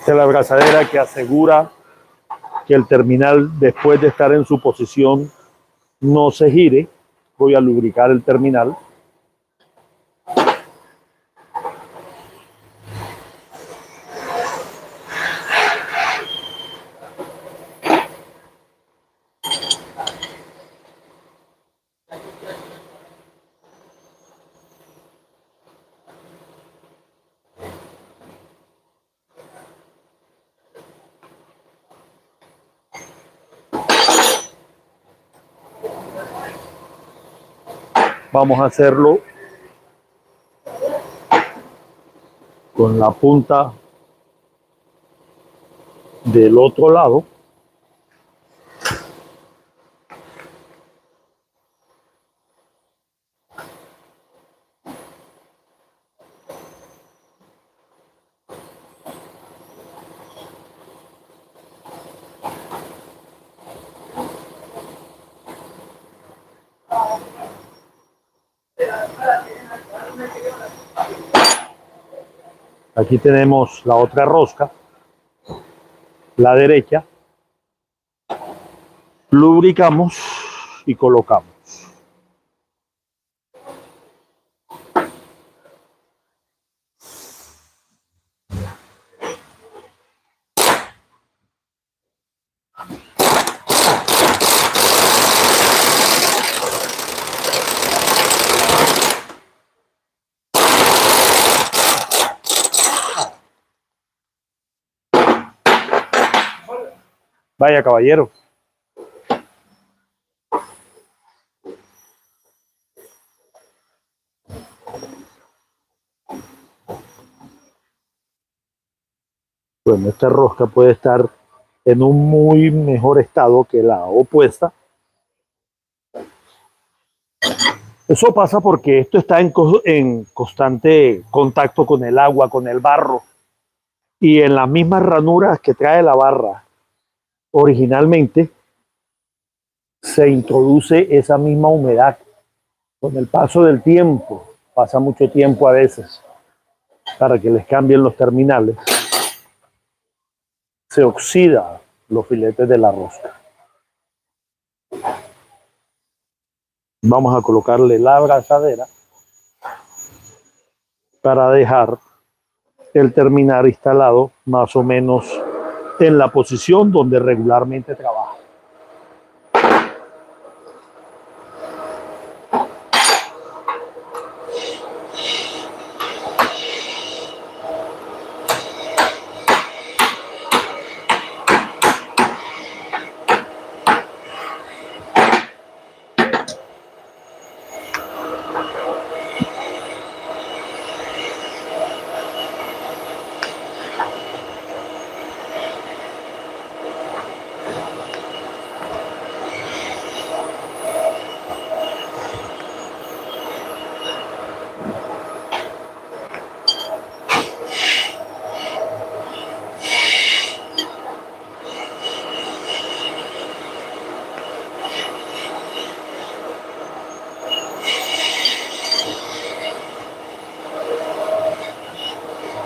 Esta es la abrazadera que asegura que el terminal, después de estar en su posición, no se gire. Voy a lubricar el terminal. Vamos a hacerlo con la punta del otro lado. Aquí tenemos la otra rosca, la derecha. Lubricamos y colocamos. Vaya, caballero. Bueno, esta rosca puede estar en un muy mejor estado que la opuesta. Eso pasa porque esto está en constante contacto con el agua, con el barro. Y en las mismas ranuras que trae la barra originalmente, se introduce esa misma humedad. Con el paso del tiempo, pasa mucho tiempo a veces, para que les cambien los terminales, se oxida los filetes de la rosca. Vamos a colocarle la abrazadera para dejar el terminal instalado más o menos en la posición donde regularmente trabaja.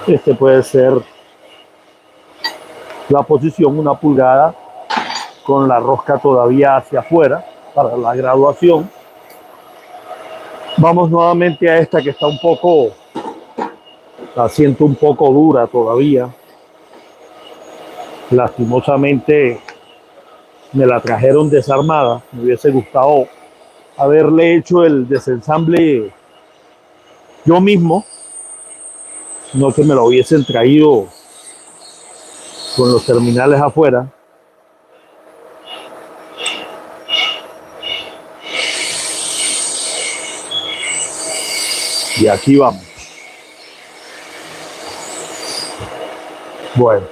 Este puede ser la posición, 1 pulgada, con la rosca todavía hacia afuera para la graduación. Vamos nuevamente a esta que está un poco, la siento un poco dura todavía. Lastimosamente me la trajeron desarmada. Me hubiese gustado haberle hecho el desensamble yo mismo, no que me lo hubiesen traído con los terminales afuera. Y aquí vamos. Bueno,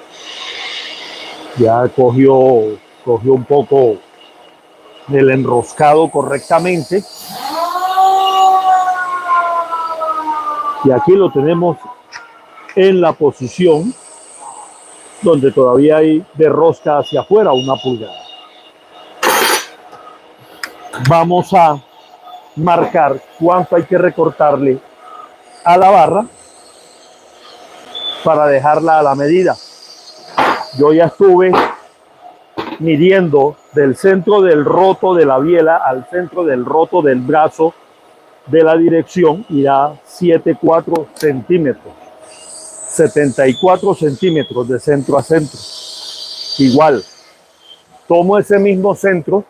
ya cogió un poco del enroscado correctamente. Y aquí lo tenemos en la posición donde todavía hay de rosca hacia afuera 1 pulgada. Vamos a marcar cuánto hay que recortarle a la barra para dejarla a la medida. Yo ya estuve midiendo del centro del roto de la biela al centro del roto del brazo de la dirección y da 74 centímetros, 74 centímetros de centro a centro. Igual, tomo ese mismo centro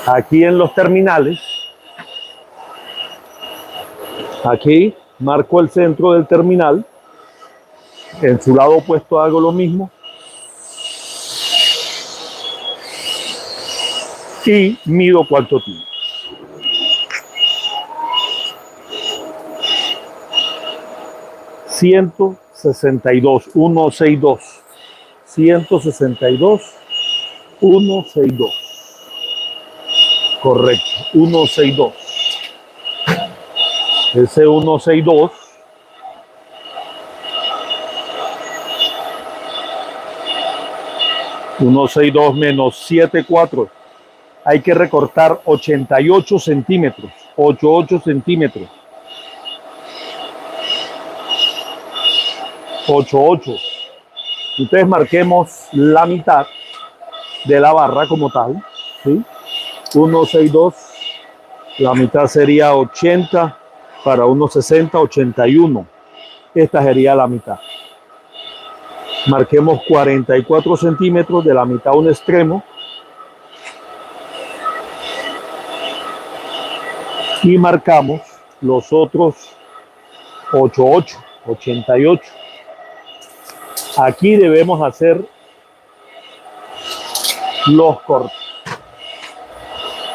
aquí en los terminales. Aquí marco el centro del terminal. En su lado opuesto hago lo mismo. Y mido cuánto tiene. Ciento 162, 162, 162. Correcto, 162. Ese 162 162 menos 74. Hay que recortar 88 centímetros. 88 centímetros. 88. Entonces marquemos la mitad de la barra como tal. ¿Sí? 162. La mitad sería 80 para 160, 81. Esta sería la mitad. Marquemos 44 centímetros de la mitad a un extremo. Y marcamos los otros 88, 88. Aquí debemos hacer los cortes.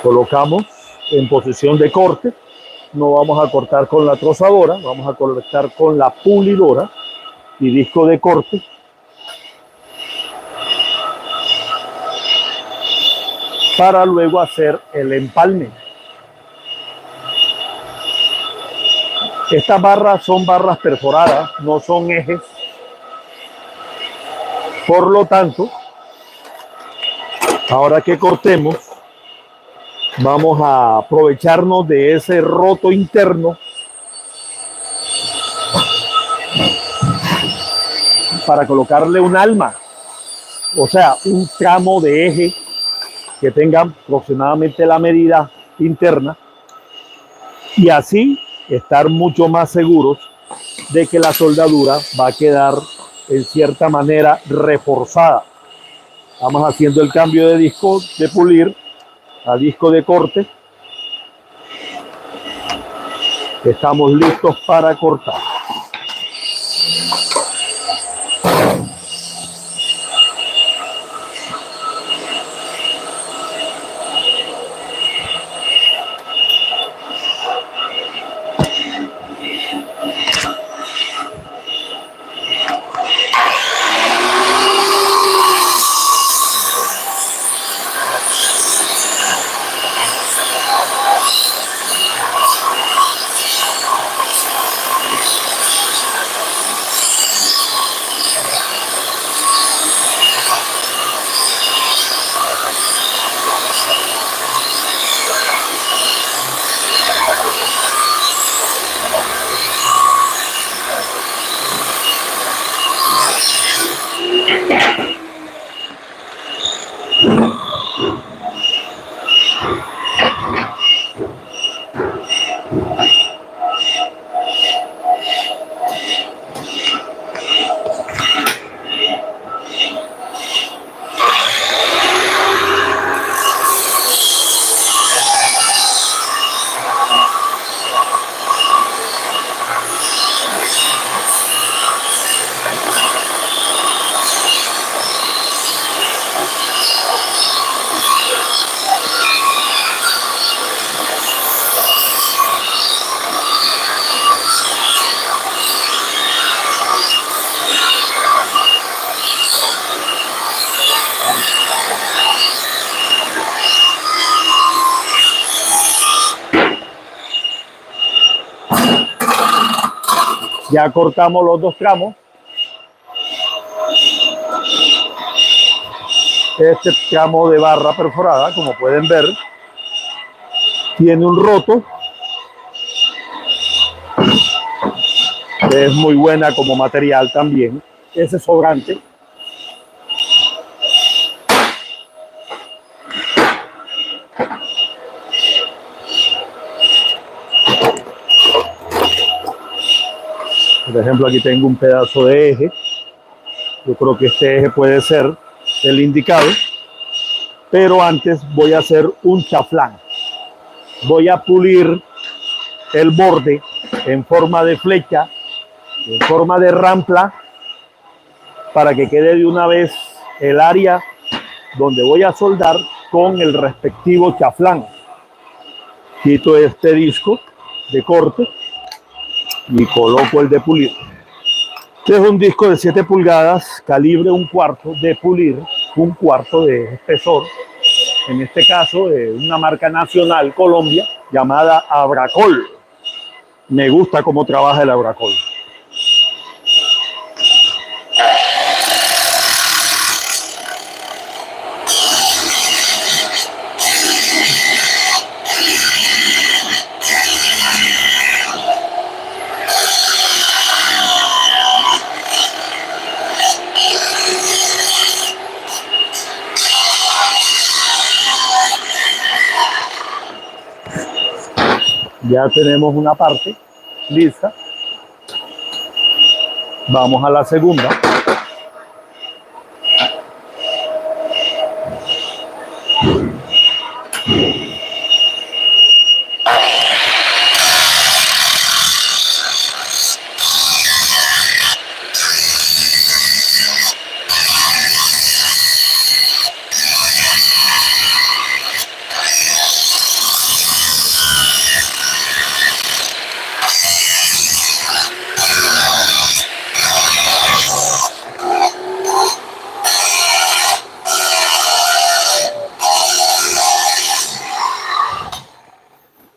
Colocamos en posición de corte. No vamos a cortar con la trozadora, vamos a cortar con la pulidora y disco de corte. Para luego hacer el empalme. Estas barras son barras perforadas, no son ejes. Por lo tanto, ahora que cortemos, vamos a aprovecharnos de ese roto interno para colocarle un alma, o sea, un tramo de eje que tenga aproximadamente la medida interna y así estar mucho más seguros de que la soldadura va a quedar en cierta manera reforzada. Vamos haciendo el cambio de disco de pulir a disco de corte. Estamos listos para cortar. Ya cortamos los dos tramos. Este tramo de barra perforada, como pueden ver, tiene un roto. Es muy buena como material también. ese sobrante. Por ejemplo, aquí tengo un pedazo de eje. Yo creo que este eje puede ser el indicado, pero antes voy a hacer un chaflán. Voy a pulir el borde en forma de flecha, en forma de rampla, para que quede de una vez el área donde voy a soldar con el respectivo chaflán. Quito este disco de corte y coloco el de pulir. Este es un disco de 7 pulgadas, calibre 1/4 de pulir, 1/4 de espesor. En este caso, de una marca nacional, Colombia, llamada Abracol. Me gusta cómo trabaja el Abracol. Ya tenemos una parte lista. Vamos a la segunda.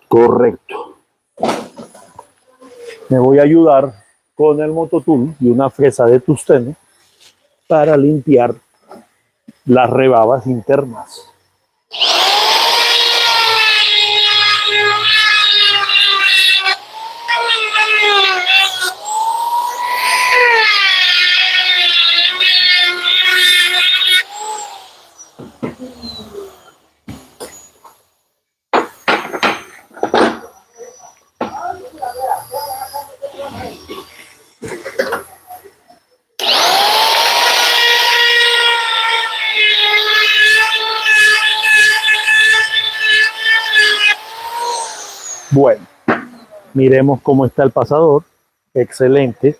Correcto. Me voy a ayudar con el mototool y una fresa de tusteno para limpiar las rebabas internas. Bueno, miremos cómo está el pasador. Excelente,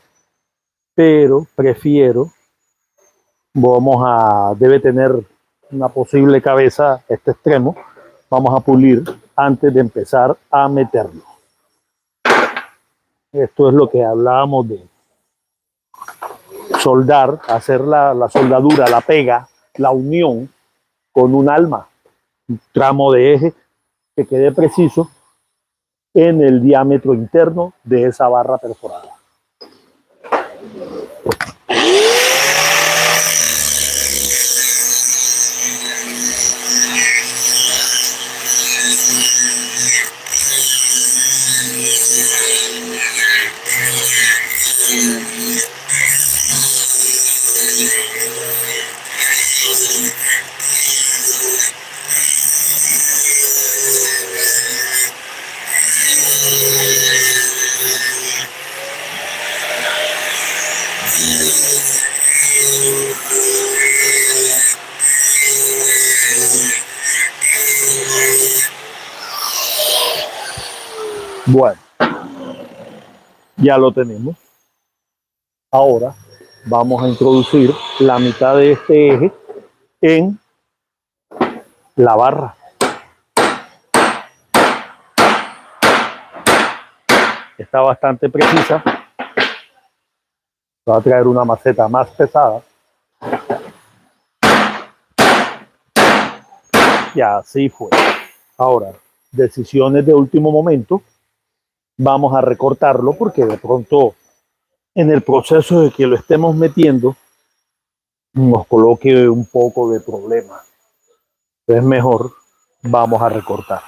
pero prefiero, debe tener una posible cabeza este extremo. Vamos a pulir antes de empezar a meterlo. Esto es lo que hablábamos de soldar, hacer la soldadura, la pega, la unión con un alma, un tramo de eje que quede preciso en el diámetro interno de esa barra perforada. Bueno, ya lo tenemos. Ahora vamos a introducir la mitad de este eje en la barra. Está bastante precisa. Va a traer una maceta más pesada. Y así fue. Ahora, decisiones de último momento. Vamos a recortarlo porque de pronto en el proceso de que lo estemos metiendo nos coloque un poco de problema. Es mejor, vamos a recortar.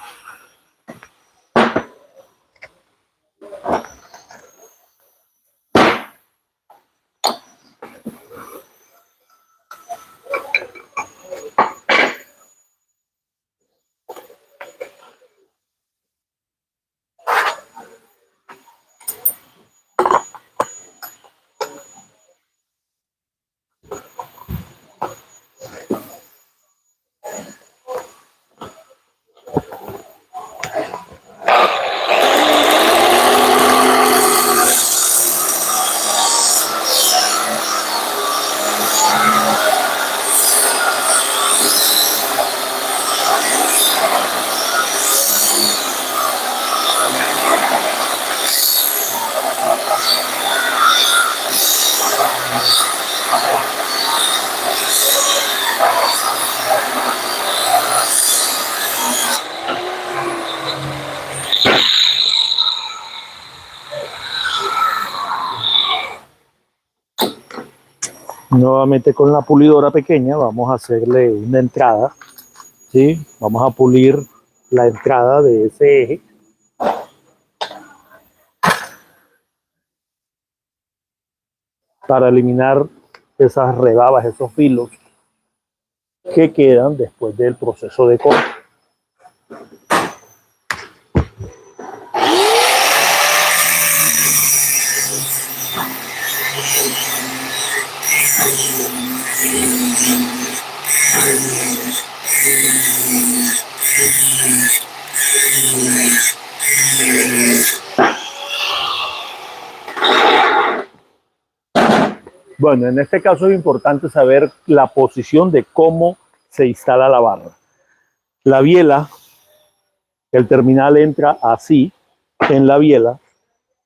Nuevamente con la pulidora pequeña vamos a hacerle una entrada, ¿sí? Vamos a pulir la entrada de ese eje. Para eliminar esas rebabas, esos filos que quedan después del proceso de corte. Bueno, en este caso es importante saber la posición de cómo se instala la barra. La biela, el terminal entra así en la biela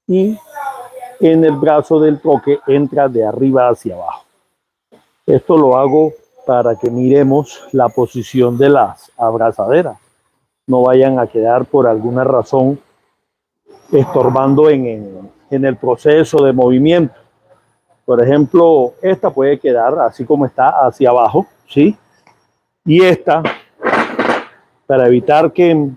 y en el brazo del toque entra de arriba hacia abajo. Esto lo hago para que miremos la posición de las abrazaderas. No vayan a quedar por alguna razón estorbando en el proceso de movimiento. Por ejemplo, esta puede quedar así como está hacia abajo, ¿sí? Y esta, para evitar que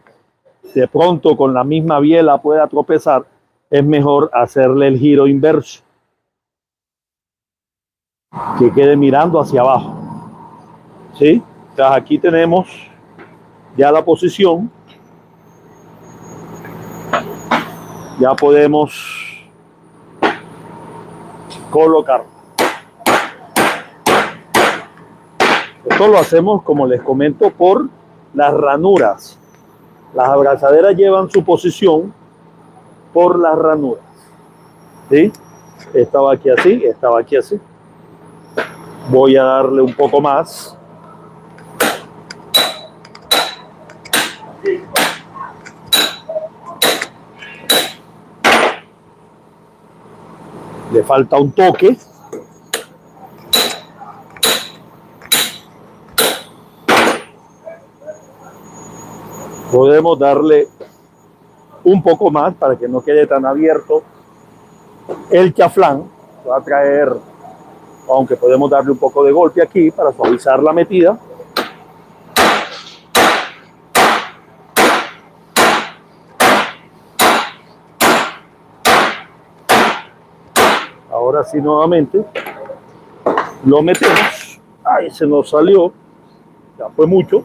de pronto con la misma biela pueda tropezar, es mejor hacerle el giro inverso, que quede mirando hacia abajo, ¿sí? Entonces aquí tenemos ya la posición. Ya podemos colocar. Esto lo hacemos, como les comento, por las ranuras. Las abrazaderas llevan su posición por las ranuras, ¿sí? Esta va aquí así, esta va aquí así. Voy a darle un poco más. Le falta un toque. Podemos darle un poco más para que no quede tan abierto el chaflán. Va a traer, aunque podemos darle un poco de golpe aquí para suavizar la metida. Ahora sí, nuevamente lo metemos. Ay, se nos salió, ya fue mucho.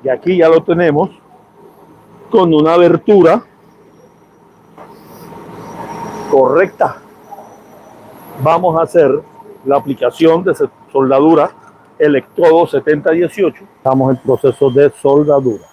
Y aquí ya lo tenemos con una abertura correcta. Vamos a hacer la aplicación de soldadura electrodo 7018. Estamos en proceso de soldadura.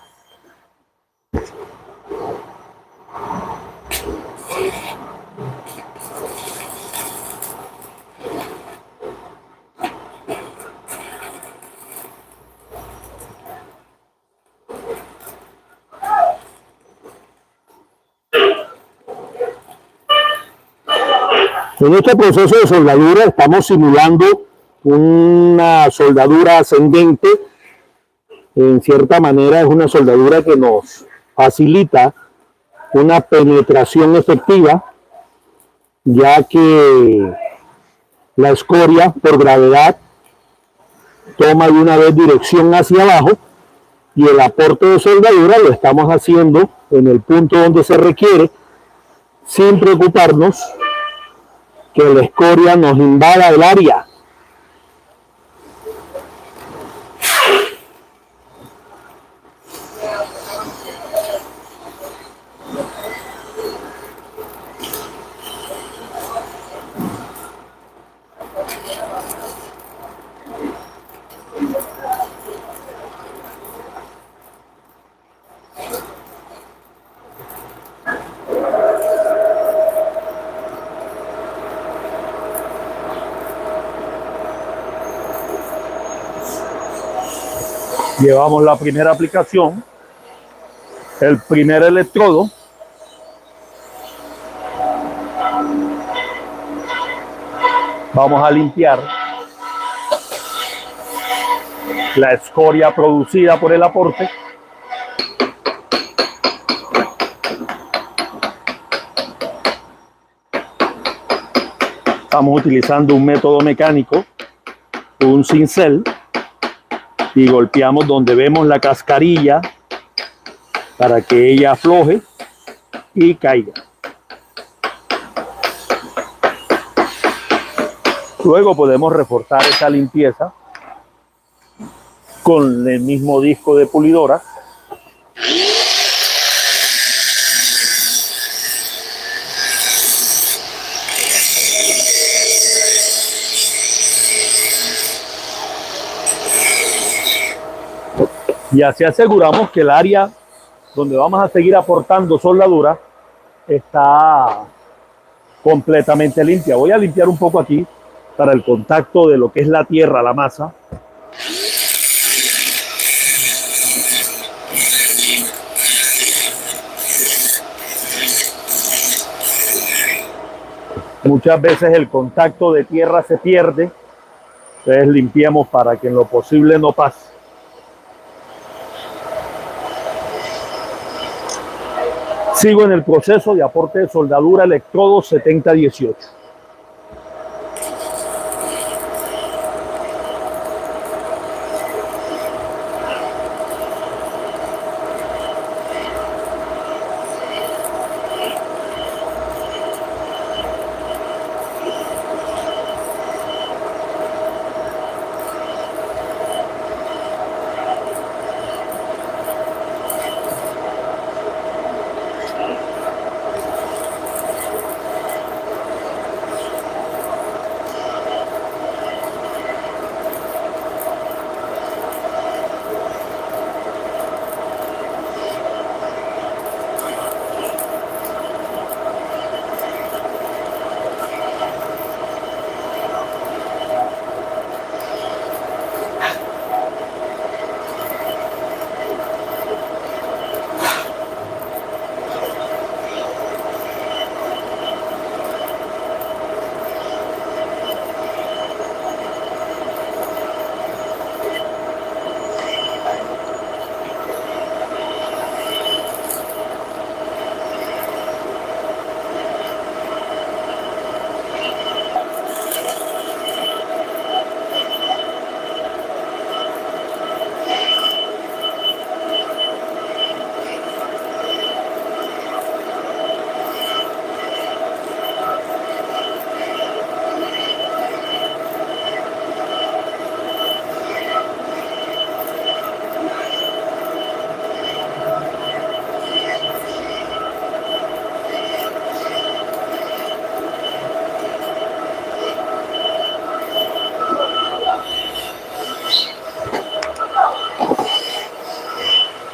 En este proceso de soldadura estamos simulando una soldadura ascendente. En cierta manera es una soldadura que nos facilita una penetración efectiva, ya que la escoria por gravedad toma de una vez dirección hacia abajo y el aporte de soldadura lo estamos haciendo en el punto donde se requiere, sin preocuparnos que la escoria nos invada el área. Llevamos la primera aplicación, el primer electrodo. Vamos a limpiar la escoria producida por el aporte. Estamos utilizando un método mecánico, un cincel, y golpeamos donde vemos la cascarilla para que ella afloje y caiga. Luego podemos reforzar esa limpieza con el mismo disco de pulidora. Y así aseguramos que el área donde vamos a seguir aportando soldadura está completamente limpia. Voy a limpiar un poco aquí para el contacto de lo que es la tierra, la masa. Muchas veces el contacto de tierra se pierde, entonces limpiamos para que en lo posible no pase. Sigo en el proceso de aporte de soldadura electrodo 7018.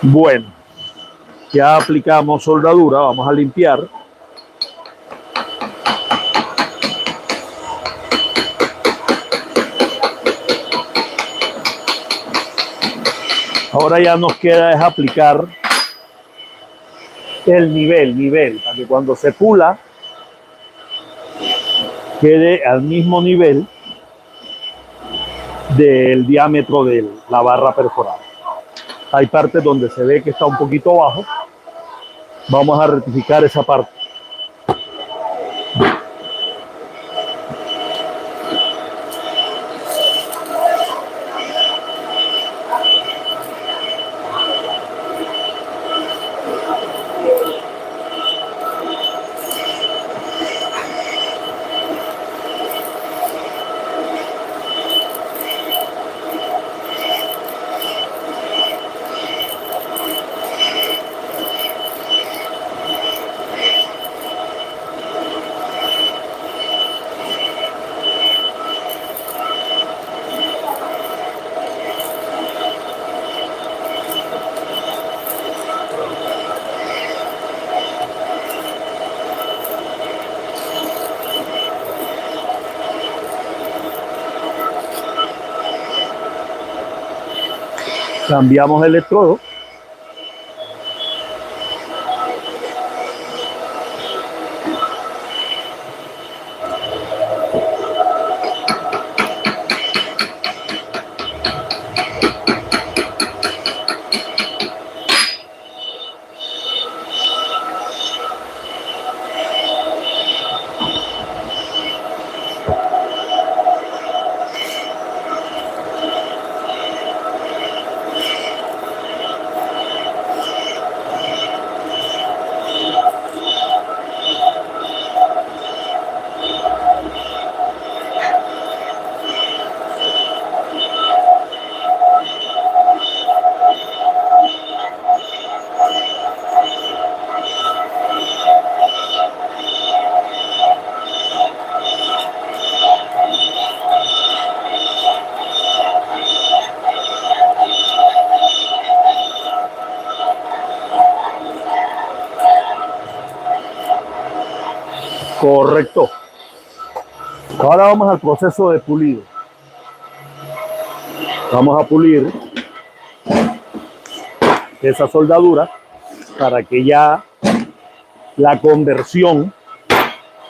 Bueno, ya aplicamos soldadura, vamos a limpiar. Ahora ya nos queda es aplicar el nivel, para que cuando se pula quede al mismo nivel del diámetro de la barra perforada. Hay partes donde se ve que está un poquito bajo. Vamos a rectificar esa parte. Cambiamos el electrodo. Correcto. Ahora vamos al proceso de pulido. Vamos a pulir esa soldadura para que ya la conversión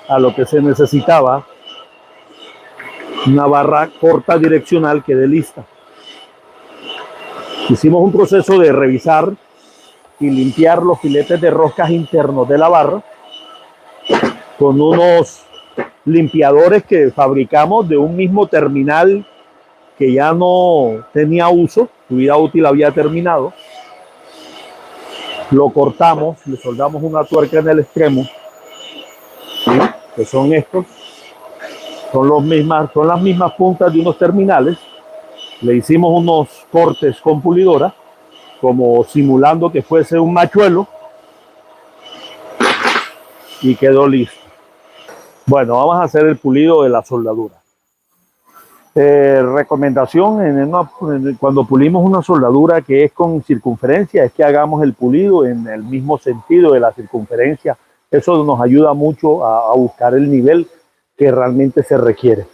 a lo que se necesitaba, una barra corta direccional, quede lista. Hicimos un proceso de revisar y limpiar los filetes de roscas internos de la barra con unos limpiadores que fabricamos de un mismo terminal que ya no tenía uso, su vida útil había terminado. Lo cortamos, le soldamos una tuerca en el extremo, ¿sí? Que son estos, son las mismas puntas de unos terminales. Le hicimos unos cortes con pulidora, como simulando que fuese un machuelo, y quedó listo. Bueno, vamos a hacer el pulido de la soldadura. Recomendación cuando pulimos una soldadura que es con circunferencia es que hagamos el pulido en el mismo sentido de la circunferencia. Eso nos ayuda mucho a buscar el nivel que realmente se requiere.